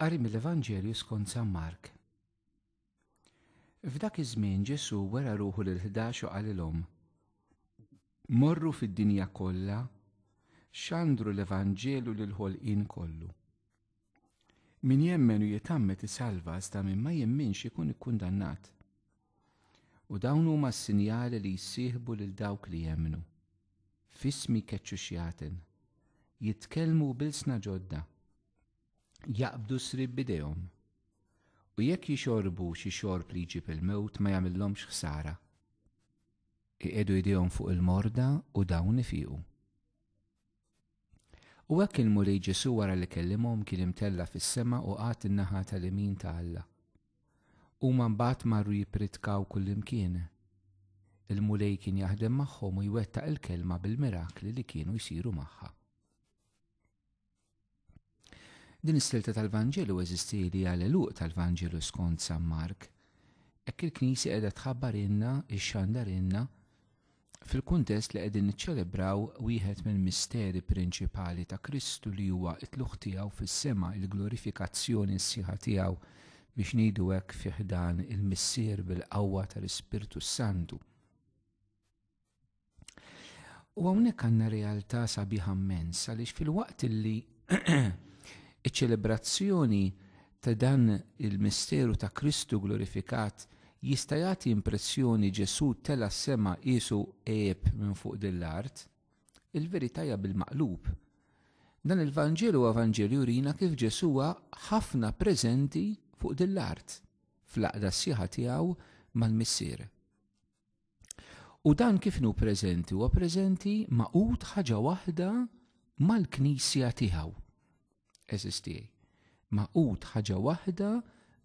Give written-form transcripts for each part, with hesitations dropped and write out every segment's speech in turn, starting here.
Qari mill-Evanġelju skont San Mark. F'dak iż-żmien Ġesu wera ruħu lil-11 u qalilhom: Morru fid-dinja kollha, x'andru l-Evanġelju lil-ħolqien kollu. Min jemmen u jitammet isalva iżda min ma jemminx ikun ikkundannat. U dawn huma s-sinjali li jissieħbu lil dawk li jemmnu. F'ismi keċċu xjaten, jitkellmu bilsna ġodda, jaqbdu srib bidejhom, u jekk jixorbu xi xorb li jġib il-mewt ma jagħmilhomx ħsara. Iqedu jdejhom fuq il-morda u dawn ifiequ. U hekk il-mulej Ġesu wara li kellimhom kien imtella fis-sema u qgħad in-naħa tal-imin ta' Alla. Huma mbagħad marru jippritkaw kullimkien. Il-mulej kien jaħdem magħhom u jwettaq il-kelma bil-mirakli li kienu jsiru magħha. Din is-silta tal-Vanġelu eżisti li għal-eluq tal-Vanġelu skont San Mark. Hekk il-Knisja qiegħda tħabbarilna ix-xandarilna fil-kuntest li qegħdin niċċelebraw wieħed mill-misteri prinċipali ta' Kristu li huwa t-tluq tiegħu fis-sema, il-glorifikazzjoni s-sieħa tiegħu biex ngħidu hekk fih dan il-missier bil-qawwa tal-Ispirtu Santu. U hawnhekk għandna realtà sabiħa immens għaliex fil-waqt illi iċ-ċelebrazzjoni ta' dan il-misteru ta' Kristu glorifikat jista' jagħti impressjoni Ġesu tela s-sema qisu qiegħeb minn fuq dil-art, il-verità hija bil-maqlub. Dan il-Vanġelu huwa Vanġelu jurina kif Ġesu huwa ħafna preżenti fuq dil-art fl-aqda s-sieħa tiegħu mal-missier. U dan kif inhu preżenti huwa preżenti maqud ħaġa waħda mal-Knisja tiegħu. Eżistijaj. Maqud ħaġa waħda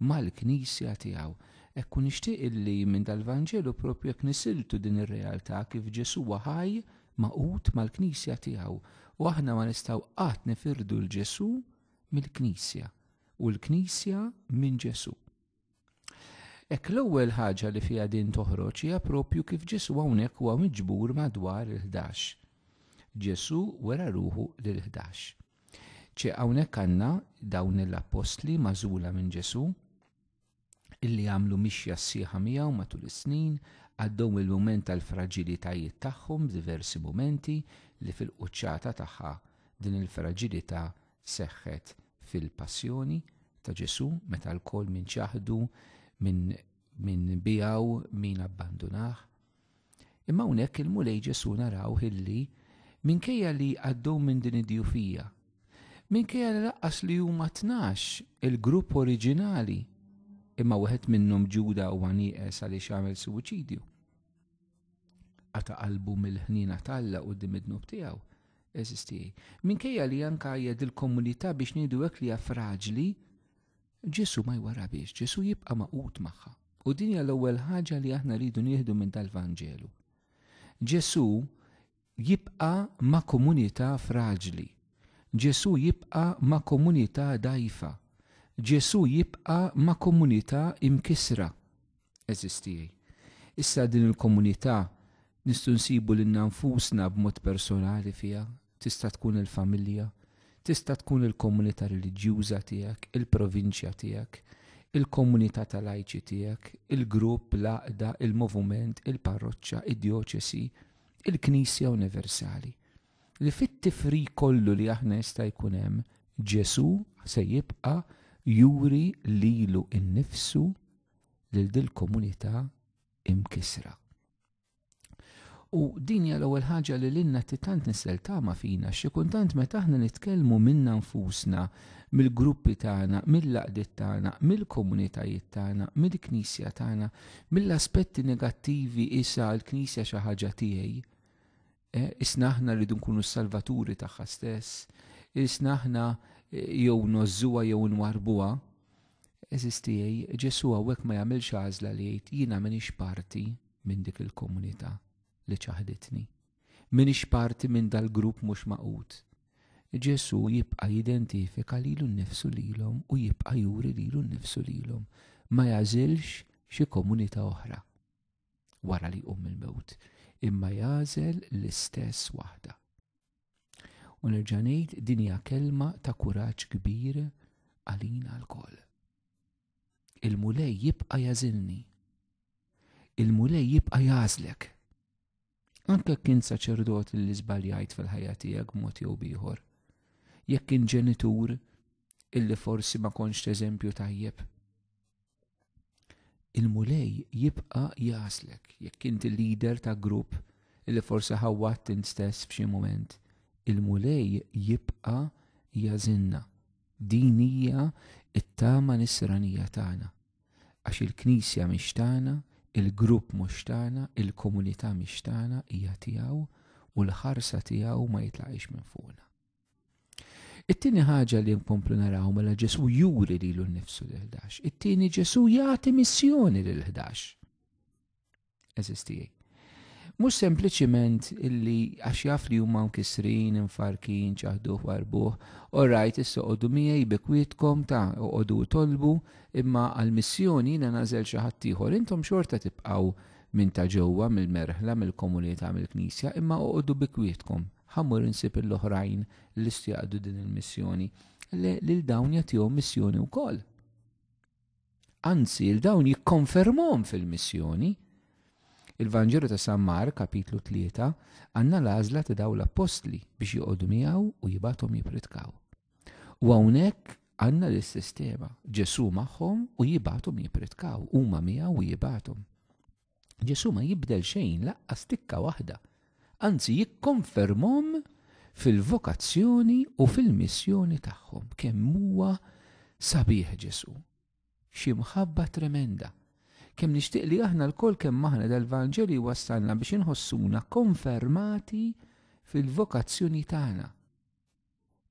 mal-Knisja tiegħu. Ekku nixtieq illi minn dal-Vanġelu propju jekk nisiltu din ir-realtà kif Ġesu huwa ħaj maqud mal-Knisja tiegħu. U aħna ma nistgħu qatt nifirdu l-Ġesu mill-Knisja u l-Knisja minn Ġesu. Hekk l-ewwel ħaġa li fiha din toħroġ hija propju kif Ġesu hawnhekk huwa miġbur madwar il-11. Ġesu wera ruħu lil-11. Hawnhekk għandna dawn l-apostli magħżula minn Ġesu illi għamlu mixja s-sieħa miegħu matul is-snin, għaddew il-mument tal-fraġilitajiet tagħhom diversi mumenti li fil-quċċata tagħha din il-fraġilità seħħet fil-passjoni ta' Ġesu meta l-kol min ċaħdu min bijaw min abbandunah. Imma hawnhekk il-mulej Ġesu naraw illi minkejja li għaddew minn din id-djufija, minkejja li laqqas li huma 12 il-grupp oriġinali, imma wieħed minnhom Ġuda huwa nieqes għaliex għamel suwiċidju. Qata' qalbu mill-ħnina Alla quddiem id-dnub tiegħu. Eżistijaj. Minkejja li anke jgħid il-komunità biex ngħidu hekk li hija fraġli, Ġesu ma jwarabiex, Ġesu jibqa' maqud magħha. U din hija l-ewwel ħaġa li aħna rridu nieħdu minn dal-Vanġelu. Ġesu jibqa' ma' komunità fraġli. Ġesu jibqa' ma' komunità dgħajfa. Ġesu jibqa' ma' komunità imkisra. Eżistijaj. Issa din il-komunità nistgħu nsibu lil nfusna b'mod personali fiha, tista' tkun il-familja, tista' tkun il-komunità reliġjuża tiegħek, il-provinċja tiegħek, il-komunità tal-lajċi tiegħek, il-grupp, l-għaqda, il-moviment, il-parroċċa, id-djoċesi, il-Knisja Universali. Li fit-tifri kollu li aħna jista' jkun hemm, Ġesu se jibqa' juri lilu innifsu lil dil komunità imkisra. U din hija l-ewwel ħaġa li lilna tant nisseltama fina xi kultant meta aħna nitkellmu minna nfusna, mill-gruppi tagħna, mill-laqdiet tagħna, mill-komunitajiet tagħna, mill-Knisja tagħna, mill-aspetti negattivi issa l-Knisja xi ħaġa tiegħi. Isna aħna rridu nkunu s-salvaturi tagħha stess, isna aħna jew nożżuha jew nwarbuha. Eżistijaj, Ġesu hawnhekk ma jagħmilx għażla li jgħid jiena m'iniex parti minn dik il-komunità li ċaħditni. M'iniex parti minn dal-grupp mhux maqud. Ġesu jibqa' jidentifika lilu nnifsu lilhom u jibqa' juri lilu nnifsu lilhom. Ma jagħżilx xi komunità oħra wara li jqum il-mewt, imma jagħżel l-istess waħda. U nerġa' ngħid din hija kelma ta' kuraġġ kbir għalina l-koll. Il-mulej jibqa' jażilni. Il-mulej jibqa' jagħżlek. Anke kien saċerdot li żbaljajt fil-ħajja tiegħek b'mod jew ieħor. Jekk kien ġenitur illi forsi ma konx eżempju tajjeb. Il-mulej jibqa' jagħżlek. Jekk inti leader ta' grupp illi forsi ħawwatt int stess f'xi mument, il-mulej jibqa' jażilna. Din hija it-tama nisranija tagħna. Għax il-Knisja mhix tagħna, il-grupp mhux tagħna, il-komunità mhix tagħna, hija tiegħu u l-ħarsa tiegħu ma jitlaqix minn fuqna. It-tieni ħaġa li nkomplu naraw mela Ġesu juri lilu nnifsu l-11. It-tieni Ġesu jagħti missjoni lil-11. Eżistijej. Mhux sempliċiment illi għax jaf li huma mkissrin, infarkin, ċaħduh warbuh, orajt issa qogħdu miegħi bekwietkom oqogħdu tolbu, imma għall-missjoni jiena nażel xi ħadd ieħor. Intom xorta tibqgħu minn ta' ġewwa mill-merħla, mill-komunità, mill-Knisja, imma oqogħdu bekwietkom. Ħammur insib l-oħrajn li stjaqdu din il-missjoni lil dawn jagħtihom missjoni wkoll. Anzi, il-dawn jikkonfermhom fil-missjoni. Il-Vanġelu ta' San Mark, kapitlu 3, għandna l-għażla ta' dawn l-apostli biex joqogħdu miegħu u jibgħathom jipredkaw. U hawnhekk għandna l-sistema. Ġesu magħhom u jibgħathom jipredkaw, huma miegħu u jibgħathom. Ġesu ma jibdel xejn laqqas tikka waħda. Anzi jikkonfermhom fil-vokazzjoni u fil-missjoni tagħhom kemm huwa sabiħ Ġesu. Xi mħabba tremenda. Kemm nixtieq li aħna l-kol kemm aħna dal-Vanġeli wassalna biex inħossuna konfermati fil-vokazzjoni tagħna.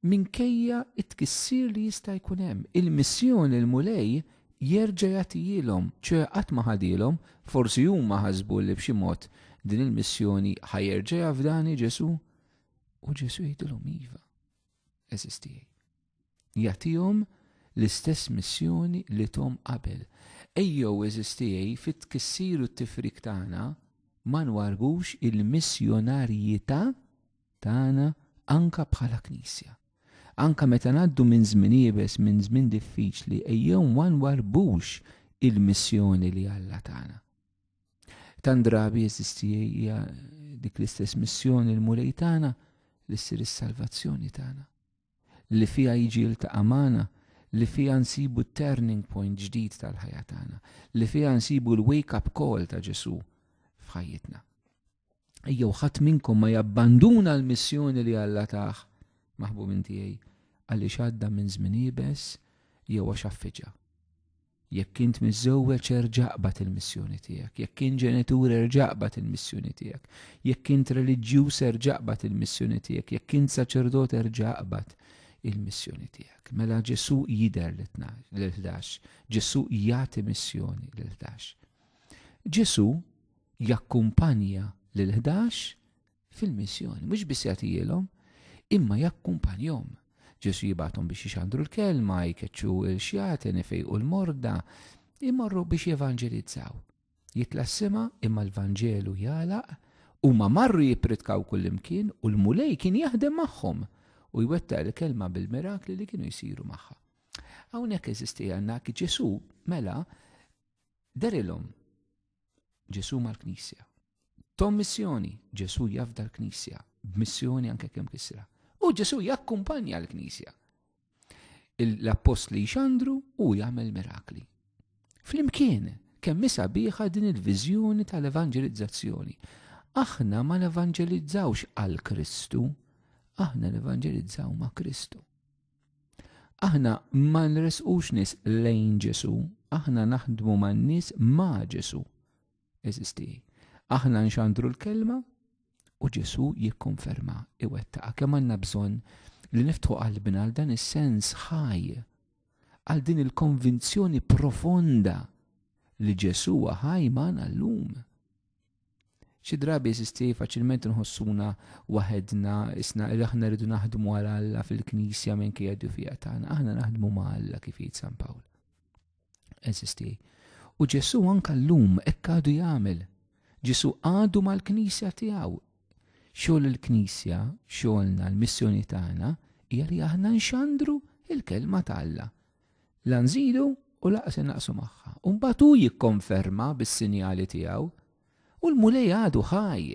Minkejja it-tkissir li jista' jkun hemm. Il-missjoni l-mulej jerġa' jagħtihilhom, ċe qatt ma ħadilhom, forsi huma ħasbu li b'xi mod din il-missjoni ħajerġa' jafdani Ġesu. U Ġesu jgħidilhom iva. Eżistijej. Jagħtihom l-istess missjoni li tom qabel. Ejjew eżistijej fit-tkissir u t-tifrik tagħna ma nwargux il-missjonarjità tagħna anka bħala Knisja. Anka meta ngħaddu minn żmien iebes, minn żmien diffiċli, ejjew ma nwarbux il-missjoni li Alla tagħna. Tant drabi eżistijej hija dik l-istess missjoni l-mulej tagħna li ssir is-salvazzjoni tagħna. Li fiha jiġi jiltaqa' magħna, li fiha nsibu turning point ġdid tal-ħajja tagħna, li fiha nsibu l-wake-up call ta' Ġesu f'ħajjitna. Ejjew ħadd minnkom ma jabbanduna l-missjoni li Alla tah maħbubin tiegħi għaliex għadda minn żmien iebes jew għax affiġa. Jekk int miżżewweġ erġa' qbad il-missjoni tiegħek, jekk kien ġenitur erġa' qbad il-missjoni tiegħek, jekk int reliġjuż erġa' qbad il-missjoni tiegħek, jekk int saċerdot erġa' qbad il-missjoni tiegħek. Mela Ġesu jidher l-11, Ġesu jagħti missjoni l-11. Ġesu jakkumpanja l-11 fil-missjoni, mhux biss jagħtihom, imma jakkumpanjahom. Ġesu jibgħathom biex jixandru l-kelma, jkeċċu l-xjaten, ifejqu l-morda, imorru biex jevanġelizzaw. Jitla s-sema imma l-Vanġelu jagħlaq huma marru jippredkaw kullimkien u l-mulej kien jaħdem magħhom u jwettaq l-kelma bil-mirakli li kienu jsiru magħha. Hawnhekk eżisti għandna Ġesu mela darilhom Ġesu mal-Knisja. Tom missjoni, Ġesu jafda l-Knisja, b'missjoni anke kemm kisra. U Ġesu jakkumpanja l-Knisja. L-apostli jxandru u jagħmel mirakli. Flimkien kemm sabiħa din il-viżjoni tal-evanġelizzazzjoni. Aħna ma nevanġelizzawx għal Kristu, aħna nevanġelizzaw ma' Kristu. Aħna ma nresqux nies lejn Ġesu, aħna naħdmu man nies ma' Ġesu. Eżisti. Aħna nxandru l-kelma u Ġesu jikkonferma iwettaqa kemm għandna bżonn li niftħu qalbna għal dan is-sens ħaj, għal din il-konvinzjoni profonda li Ġesu ħaj magħna llum. Xi drabi eżisti faċilment nħossuna waħedna isna li aħna rridu naħdmu għal Alla fil-Knisja minn kiedu fiha tagħna, aħna naħdmu ma' Alla kif jgħid San Pawl. Eżisti. U Ġesu anke llum hekk għadu jagħmel. Ġesu għadu mal-Knisja tiegħu. Xogħol il-Knisja, xogħolna l-missjoni tagħna hija li aħna nxandru il-kelma ta' Alla. la nżidu u laqas naqsu magħha. U mbagħad hu jikkonferma bis-sinjali tiegħu u l-mulej għadu ħaj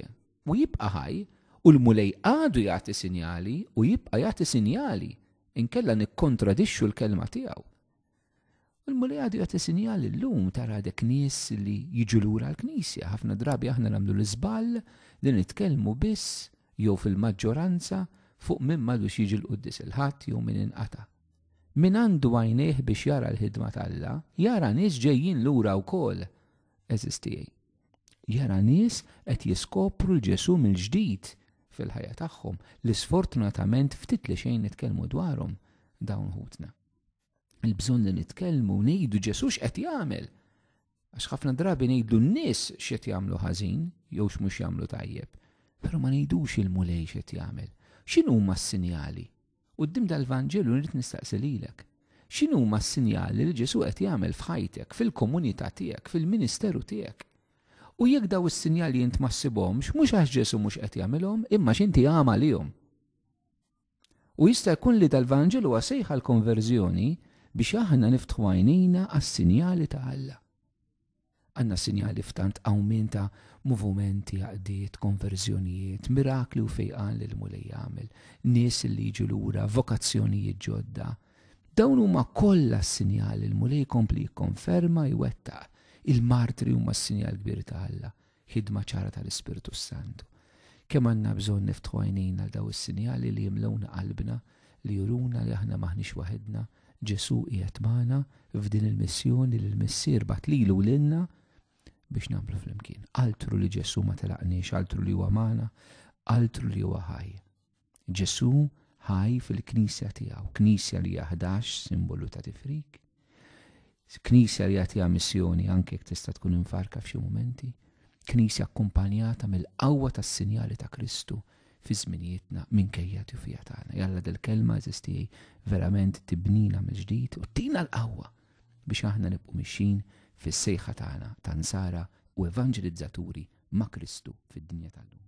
u jibqa' ħaj u l-mulej għadu jagħti sinjali u jibqa' jagħti sinjali inkella nikkontradixxu l-kelma tiegħu. U l-mulej għadu jagħti sinjali llum tara dek nies li jiġu lura l-Knisja. Ħafna drabi aħna nagħmlu l-iżball li nitkellmu biss jew fil-maġġoranza fuq min m'għadux jiġi l-qudies il-ħadd jew min inqata'. Min għandu għajnejh biex jara l-ħidma tal-Alla, jara nies ġejjin lura wkoll eżistijaj. Jara nies qed jiskopru l-Ġesu mill-ġdid fil-ħajja tagħhom li sfortunatament ftit li xejn nitkellmu dwarhom dawn ħutna. Il-bżonn li nitkellmu ngħidu Ġesu x'qed jagħmel. Għax ħafna drabi ngħidu n-nies x'qed jagħmlu ħażin jew x'mhux jagħmlu tajjeb, però ma ngħidux il-mulej x'qed jagħmel. X'inhu huma s-sinjali? Quddiem dal-Vanġelu nrid nistaqsi lilek. X'inhu huma s-sinjali li Ġesu qed jagħmel f'ħajtek, fil-komunità tiegħek, fil-ministeru tiegħek? U jekk daw is-sinjali int ma ssibhomx, mhux għax Ġesu mhux qed jagħmilhom, imma x'inti għamalihom. U jista' jkun li dal-Vanġelu huwa sejħa l-konverżjoni biex aħna niftħu għajnejna għas-sinjali ta' Alla. Għandna sinjali f'tant awmenta movimenti, għaqdiet, konverżjonijiet, mirakli u fejqan li l-mulej jagħmel, nies li jiġu lura, vokazzjonijiet ġodda. Dawn huma kollha s-sinjali l-mulej jkompli jikkonferma jwettaq. Il-martri huma s-sinjal kbir ta' Alla, ħidma ċara tal-Ispiritu Santu. Kemm għandna bżonn niftħu għajnejna għal daw is-sinjali li jimlewna qalbna, li juruna li aħna maħniex waħedna, Ġesu qiegħed magħna f'din il-missjoni li l-missier bat lilu lilna biex nagħmlu flimkien. Altru li Ġesu ma telaqniex, altru li huwa magħna, altru li huwa ħaj. Ġesu ħaj fil-Knisja tiegħu, Knisja li hija 11 simbolu ta' tifrik, Knisja li għatija missjoni anke jekk tista' tkun infarka f'xi mumenti, Knisja akkumpanjata mill-qawwa tas-sinjali ta' Kristu fi żminijietna minkejja tufija tagħna. Jalla del-kelma eżistijaj verament tibnina mill-ġdid u tina l-qawwa biex aħna nibqgħu mixin fis-sejħa tagħna ta' nsara u evanġelizzaturi ma' Kristu fid-dinja tal-lum.